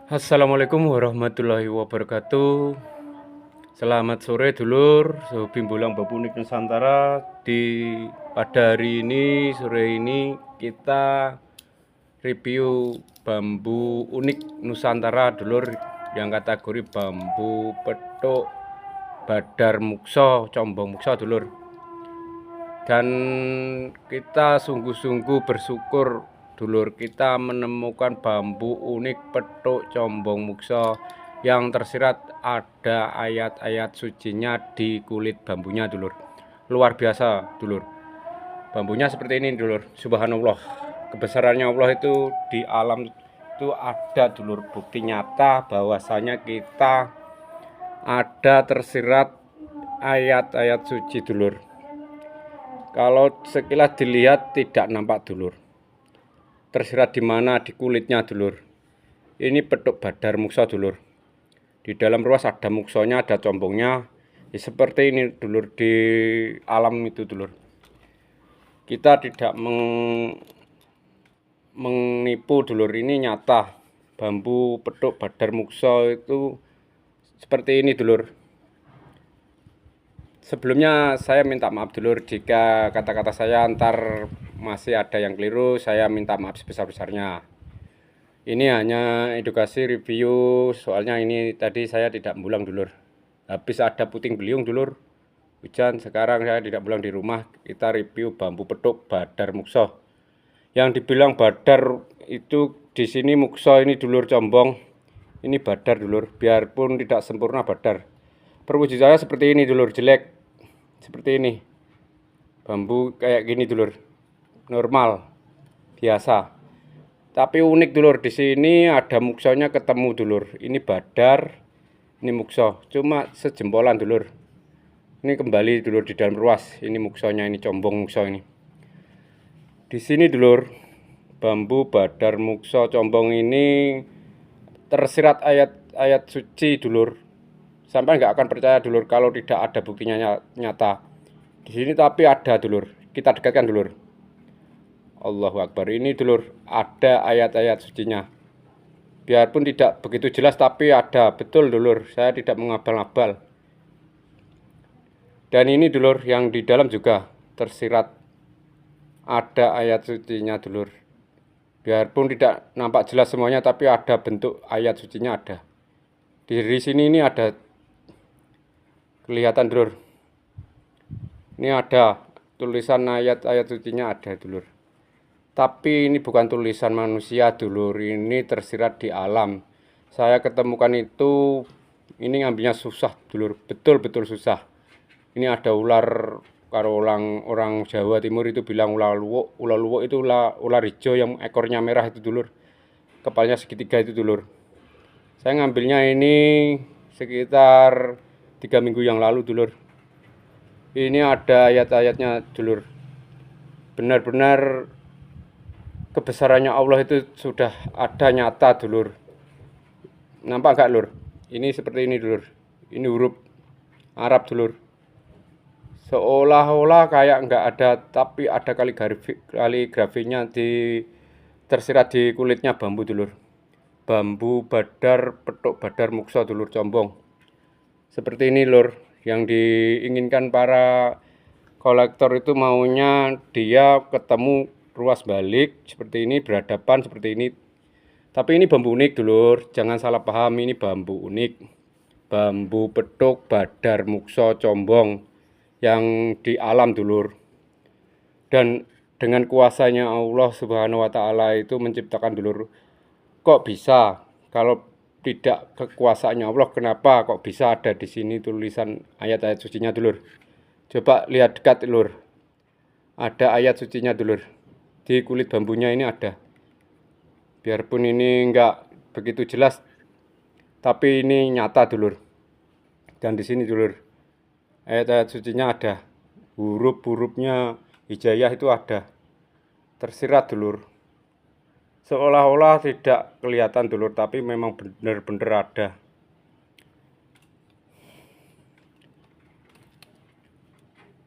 Assalamualaikum warahmatullahi wabarakatuh. Selamat sore dulur, hobi Bolang Babunik Nusantara. Pada hari ini, sore ini kita review bambu unik Nusantara dulur, yang kategori bambu petuk badar mukso, combong mukso dulur. Dan kita sungguh-sungguh bersyukur dulur, kita menemukan bambu unik petuk combong mukso yang tersirat ada ayat-ayat sucinya di kulit bambunya dulur. Luar biasa dulur, bambunya seperti ini dulur. Subhanallah, kebesarannya Allah itu di alam itu ada dulur. Bukti nyata bahwasanya kita ada tersirat ayat-ayat suci dulur. Kalau sekilas dilihat tidak nampak dulur. Tersirat di mana? Di kulitnya dulur. Ini petuk badar mukso dulur. Di dalam ruas ada muksonya, ada combongnya. Ya, seperti ini dulur di alam itu dulur. Kita tidak menipu dulur, ini nyata. Bambu petuk badar mukso itu seperti ini dulur. Sebelumnya saya minta maaf dulur jika kata-kata saya antar masih ada yang keliru. Saya minta maaf sebesar-besarnya. Ini hanya edukasi review, soalnya ini tadi saya tidak pulang dulur. Habis ada puting beliung dulur, hujan, sekarang saya tidak pulang di rumah. Kita review bambu petuk badar mukso. Yang dibilang badar itu di sini mukso, ini dulur combong. Ini badar dulur, biarpun tidak sempurna badar. Perwujudan saya seperti ini dulur, jelek. Seperti ini. Bambu kayak gini dulur. Normal, biasa. Tapi unik dulur, di sini ada muksonya ketemu dulur. Ini badar, ini mukso. Cuma sejempolan dulur. Ini kembali dulur di dalam ruas. Ini muksonya, ini combong mukso ini. Di sini dulur, bambu badar mukso combong ini tersirat ayat-ayat suci dulur. Sampai nggak akan percaya dulur kalau tidak ada buktinya nyata. Di sini tapi ada dulur. Kita dekatkan dulur. Allahu Akbar. Ini dulur, ada ayat-ayat sucinya. Biarpun tidak begitu jelas tapi ada betul dulur. Saya tidak mengabal-abal. Dan ini dulur, yang di dalam juga tersirat ada ayat sucinya dulur. Biarpun tidak nampak jelas semuanya tapi ada bentuk ayat sucinya ada. Di sini ini ada kelihatan dulur. Ini ada tulisan ayat-ayat sucinya ada dulur. Tapi ini bukan tulisan manusia dulur, ini tersirat di alam. Saya ketemukan itu, ini ngambilnya susah dulur, betul-betul susah. Ini ada ular, kalau orang Jawa Timur itu bilang ular luwuk. Ular luwuk itu ular hijau yang ekornya merah itu dulur. Kepalanya segitiga itu dulur. Saya ngambilnya ini sekitar 3 minggu yang lalu dulur. Ini ada ayat-ayatnya dulur. Benar-benar kebesarannya Allah itu sudah ada nyata dulur. Nampak gak lur? Ini seperti ini dulur. Ini huruf Arab dulur. Seolah-olah kayak nggak ada, tapi ada kaligrafinya tersirat di kulitnya bambu dulur. Bambu badar petuk badar mukso dulur combong. Seperti ini lur, yang diinginkan para kolektor itu maunya dia ketemu ruas balik seperti ini, berhadapan seperti ini. Tapi ini bambu unik dulur, jangan salah paham, ini bambu unik. Bambu petuk badar mukso combong yang di alam dulur. Dan dengan kuasanya Allah Subhanahu wa taala itu menciptakan dulur. Kok bisa? Kalau tidak kekuasaannya Allah, kenapa kok bisa ada di sini tulisan ayat-ayat sucinya dulur? Coba lihat dekat dulur. Ada ayat sucinya dulur. Di kulit bambunya ini ada. Biarpun ini enggak begitu jelas, tapi ini nyata dulur. Dan di sini dulur, ayat-ayat sucinya ada. Huruf-hurufnya hijayah itu ada. Tersirat dulur. Seolah-olah tidak kelihatan dulur, tapi memang benar-benar ada.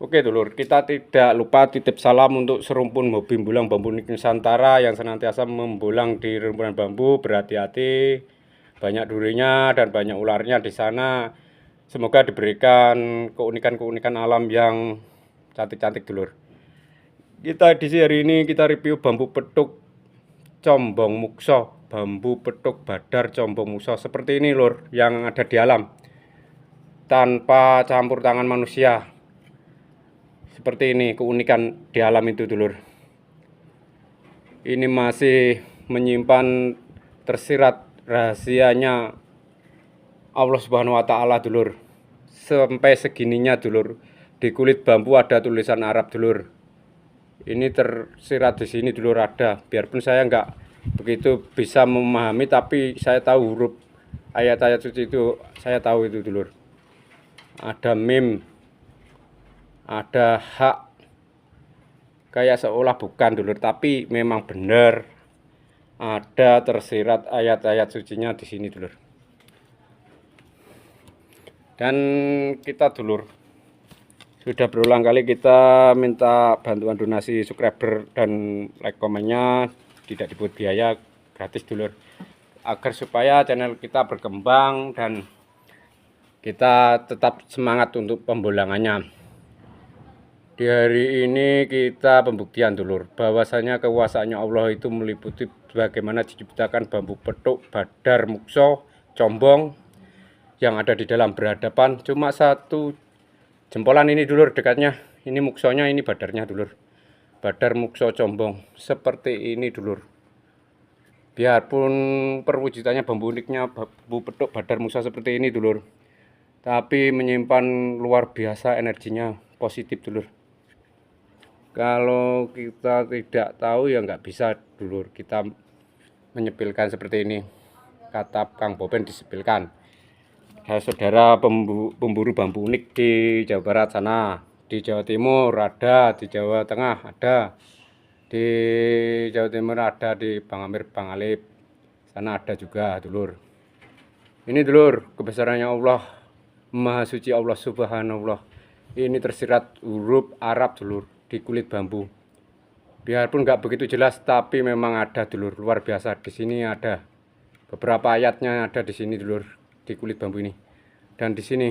Oke dulur, kita tidak lupa titip salam untuk serumpun hobi Bolang Babunik Nusantara yang senantiasa membolang di rumpunan bambu. Berhati-hati, banyak durinya dan banyak ularnya di sana. Semoga diberikan keunikan-keunikan alam yang cantik-cantik dulur. Kita di hari ini kita review bambu petuk combong mukso, bambu petuk badar combong mukso seperti ini lur, yang ada di alam tanpa campur tangan manusia. Seperti ini keunikan di alam itu dulur. Ini masih menyimpan tersirat rahasianya Allah Subhanahu wa taala dulur. Sampai segininya dulur. Di kulit bambu ada tulisan Arab dulur. Ini tersirat di sini dulur ada. Biarpun saya nggak begitu bisa memahami, tapi saya tahu huruf ayat-ayat suci itu, saya tahu itu dulur. Ada mim, ada hak, kayak seolah bukan dulur, tapi memang benar ada tersirat ayat-ayat sucinya di sini dulur. Dan kita dulur sudah berulang kali kita minta bantuan donasi subscriber dan like komennya, tidak dipungut biaya, gratis dulur, agar supaya channel kita berkembang dan kita tetap semangat untuk pembulangannya. Di hari ini kita pembuktian dulur bahwasanya kekuasaannya Allah itu meliputi bagaimana diciptakan bambu petuk badar mukso combong yang ada di dalam berhadapan. Cuma satu jempolan ini dulur dekatnya. Ini muksonya, ini badarnya dulur. Badar mukso combong seperti ini dulur. Biarpun perwujudannya bambu uniknya bambu petuk badar mukso seperti ini dulur, tapi menyimpan luar biasa energinya positif dulur. Kalau kita tidak tahu ya nggak bisa dulur kita menyepilkan seperti ini. Kata Kang Boben disepilkan. Saudara pemburu bambu unik di Jawa Barat sana, di Jawa Timur ada, di Jawa Tengah ada, di Jawa Timur ada, di Bang Amir Bang Alip sana ada juga dulur. Ini dulur kebesarannya Allah, Maha Suci Allah Subhanallah. Ini tersirat huruf Arab dulur di kulit bambu. Biarpun nggak begitu jelas, tapi memang ada dulur, luar biasa. Di sini ada beberapa ayatnya, ada di sini dulur, di kulit bambu ini. Dan di sini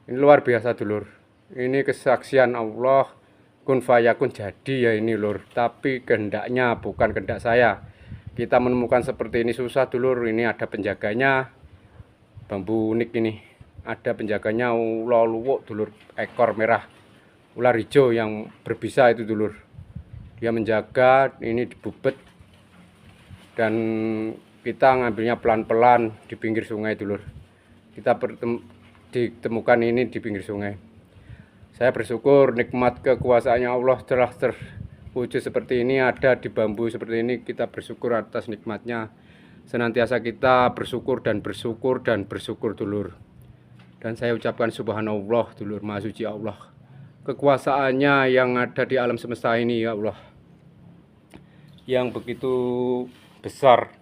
ini luar biasa dulur. Ini kesaksian Allah, kun fayakun jadi ya ini lur. Tapi kehendaknya bukan kehendak saya. Kita menemukan seperti ini susah dulur. Ini ada penjaganya, bambu unik ini. Ada penjaganya ular luwuk dulur, ekor merah, ular hijau yang berbisa itu dulur. Dia menjaga, ini dibubet, dan kita ngambilnya pelan-pelan di pinggir sungai dulur. Kita ditemukan ini di pinggir sungai. Saya bersyukur nikmat kekuasaannya Allah telah terwujud seperti ini, ada di bambu seperti ini. Kita bersyukur atas nikmatnya. Senantiasa kita bersyukur dan bersyukur dan bersyukur dulur. Dan saya ucapkan subhanallah dulur, Maha Suci Allah, kekuasaannya yang ada di alam semesta ini ya Allah, yang begitu besar.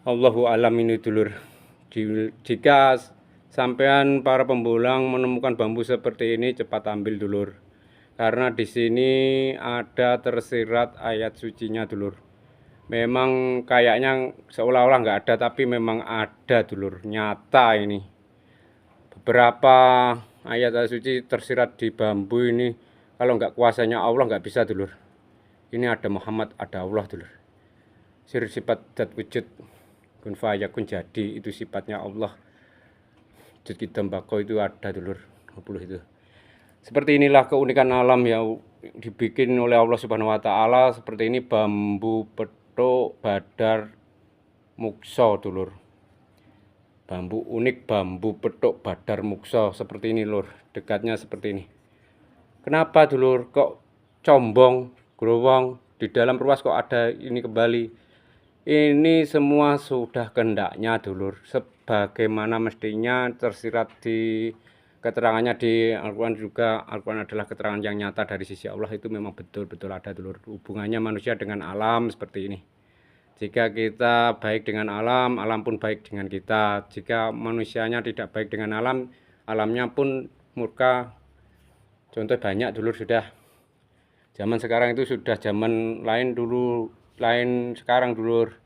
Allahu alam ini dulur. Jika sampean para pembulang menemukan bambu seperti ini, cepat ambil dulur, karena di sini ada tersirat ayat sucinya dulur. Memang kayaknya seolah-olah nggak ada, tapi memang ada dulur, nyata ini. Beberapa ayat suci tersirat di bambu ini, kalau nggak kuasanya Allah nggak bisa dulur. Ini ada Muhammad, ada Allah dulur. Sifat dat wujud kun fayakun jadi, itu sifatnya Allah. Wujud tembakau itu ada dulur 20 itu. Seperti inilah keunikan alam yang dibikin oleh Allah Subhanahu wa taala. Seperti ini bambu petuk badar mukso dulur. Bambu unik bambu petuk badar mukso seperti ini lur, dekatnya seperti ini. Kenapa dulur kok combong growong, di dalam ruas kok ada ini kembali? Ini semua sudah kehendaknya dulur, sebagaimana mestinya tersirat di keterangannya di Al-Quran juga. Al-Quran adalah keterangan yang nyata dari sisi Allah, itu memang betul-betul ada dulur. Hubungannya manusia dengan alam seperti ini. Jika kita baik dengan alam, alam pun baik dengan kita. Jika manusianya tidak baik dengan alam, alamnya pun murka. Contoh banyak dulur sudah. Zaman sekarang itu sudah zaman lain dulu, lain sekarang dulur.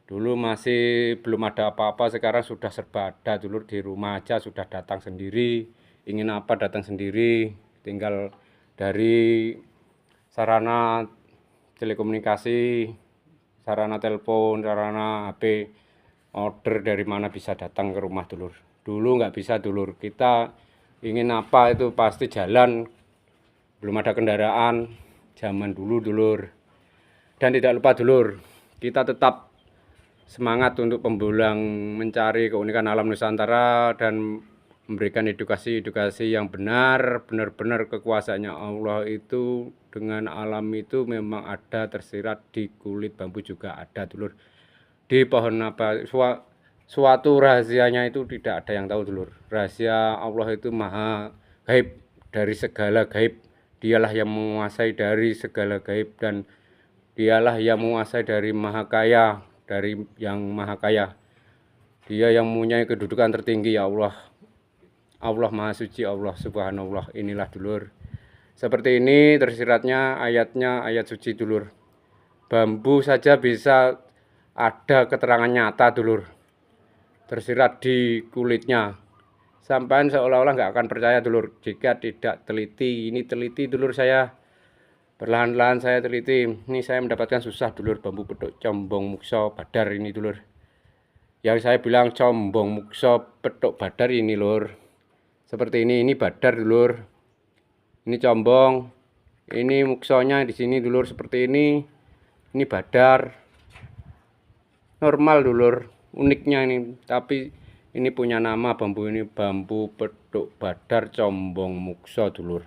Dulu masih belum ada apa-apa, sekarang sudah serba ada dulur. Di rumah aja sudah datang sendiri, ingin apa datang sendiri, tinggal dari sarana telekomunikasi, sarana telepon, sarana HP, order dari mana bisa datang ke rumah dulur. Dulu nggak bisa dulur, kita ingin apa itu pasti jalan, belum ada kendaraan, zaman dulu dulur. Dan tidak lupa dulur, kita tetap semangat untuk pembulang mencari keunikan alam Nusantara dan memberikan edukasi-edukasi yang benar-benar kekuasaannya Allah itu dengan alam itu memang ada tersirat di kulit bambu juga ada dulur. Di pohon apa suatu rahasianya itu tidak ada yang tahu dulur. Rahasia Allah itu maha gaib dari segala gaib. Dialah yang menguasai dari segala gaib dan dialah yang menguasai dari maha kaya, dari yang maha kaya. Dia yang mempunyai kedudukan tertinggi ya Allah. Allah maha suci, Allah subhanallah. Inilah dulur. Seperti ini tersiratnya ayatnya, ayat suci dulur. Bambu saja bisa ada keterangan nyata dulur, tersirat di kulitnya. Sampai seolah-olah nggak akan percaya dulur jika tidak teliti. Ini teliti dulur, saya perlahan-lahan saya teliti. Ini saya mendapatkan susah dulur, bambu petuk combong mukso badar ini dulur. Yang saya bilang combong mukso petuk badar ini lur. Seperti ini badar dulur. Ini combong. Ini muksonya di sini dulur seperti ini. Ini badar. Normal dulur. Uniknya ini, tapi ini punya nama bambu ini, bambu petuk badar combong mukso dulur.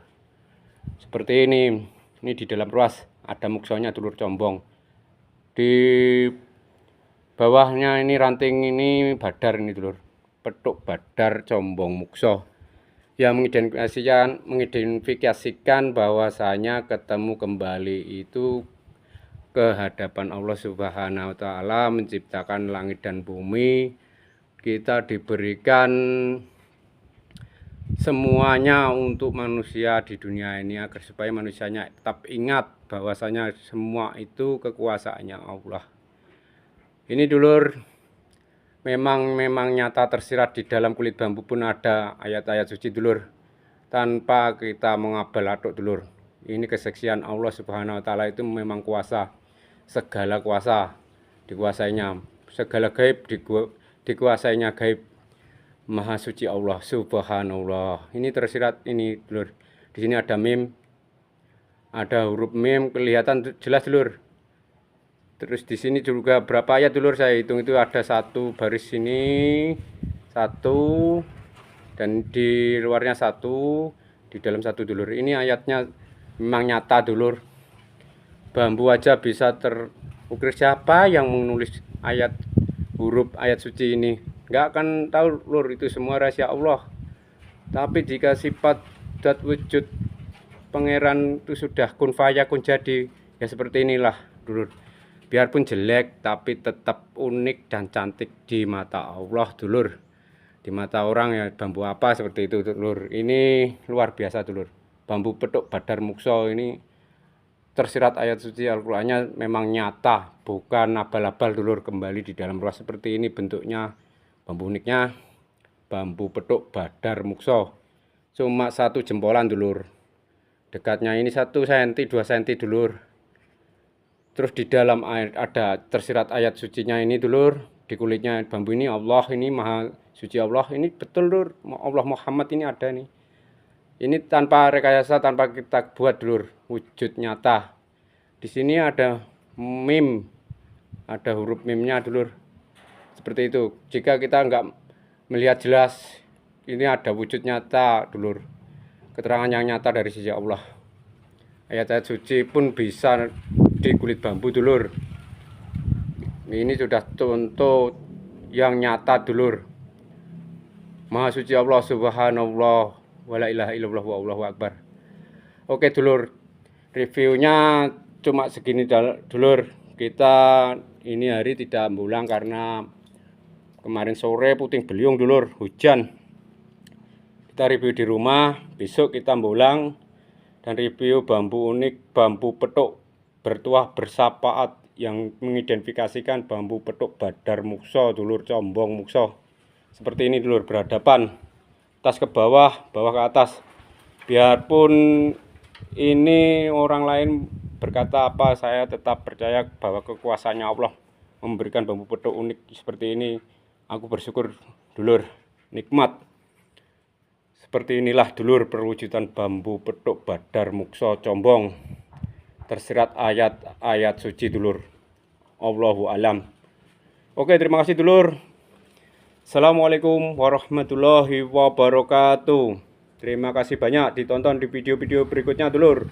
Seperti ini di dalam ruas ada muksonya dulur combong. Di bawahnya ini ranting ini badar ini dulur, petuk badar combong mukso. Yang mengidentifikasikan bahwasanya ketemu kembali itu ke hadapan Allah Subhanahu wa taala menciptakan langit dan bumi. Kita diberikan semuanya untuk manusia di dunia ini agar supaya manusianya tetap ingat bahwasanya semua itu kekuasaannya Allah. Ini dulur memang nyata tersirat di dalam kulit bambu pun ada ayat-ayat suci dulur, tanpa kita mengabal aduk dulur. Ini kesaksian Allah Subhanahu wa taala itu memang kuasa, segala kuasa dikuasainya, segala gaib dikuasainya gaib. Maha suci Allah Subhanallah. Ini tersirat ini dulur. Di sini ada mim, ada huruf mim kelihatan jelas dulur. Terus di sini juga berapa ayat dulur, saya hitung itu ada satu baris sini, satu, dan di luarnya satu, di dalam satu dulur. Ini ayatnya memang nyata dulur. Bambu aja bisa terukir. Siapa yang menulis ayat huruf ayat suci ini? Nggak akan tahu lur, itu semua rahasia Allah. Tapi jika sifat dat wujud pangeran itu sudah kun fayakun jadi, ya seperti inilah dulur. Biarpun jelek tapi tetap unik dan cantik di mata Allah dulur. Di mata orang ya bambu apa seperti itu dulur. Ini luar biasa dulur. Bambu petuk badar mukso ini tersirat ayat suci Al-Qur'annya memang nyata, bukan abal-abal dulur. Kembali di dalam ruas seperti ini bentuknya. Bambu uniknya bambu petuk badar mukso. Cuma satu jempolan dulur. Dekatnya ini 1 cm 2 cm dulur. Terus di dalam air ada tersirat ayat sucinya ini dulur. Di kulitnya bambu ini Allah, ini maha suci Allah. Ini betul dulur, Allah Muhammad ini ada nih. Ini tanpa rekayasa, tanpa kita buat dulur, wujud nyata. Di sini ada mim, ada huruf mimnya dulur. Seperti itu. Jika kita nggak melihat jelas, ini ada wujud nyata dulur. Keterangan yang nyata dari sisi Allah. Ayat-ayat suci pun bisa di kulit bambu dulur. Ini sudah contoh yang nyata dulur. Maha suci Allah subhanallah wala ilaha illallah wa Allahu akbar. Oke dulur, reviewnya cuma segini dulur. Kita ini hari tidak pulang karena kemarin sore puting beliung dulur, hujan. Kita review di rumah, besok kita pulang dan review bambu unik, bambu petuk bertuah bersapaat yang mengidentifikasikan bambu petuk badar mukso, dulur, combong mukso. Seperti ini dulur, berhadapan, atas ke bawah, bawah ke atas. Biarpun ini orang lain berkata apa, saya tetap percaya bahwa kekuasaannya Allah memberikan bambu petuk unik seperti ini. Aku bersyukur dulur, nikmat. Seperti inilah dulur perwujudan bambu petuk badar mukso combong. Tersirat ayat-ayat suci dulur. Allahu alam. Oke, terima kasih dulur. Assalamualaikum warahmatullahi wabarakatuh. Terima kasih banyak, ditonton di video-video berikutnya dulur.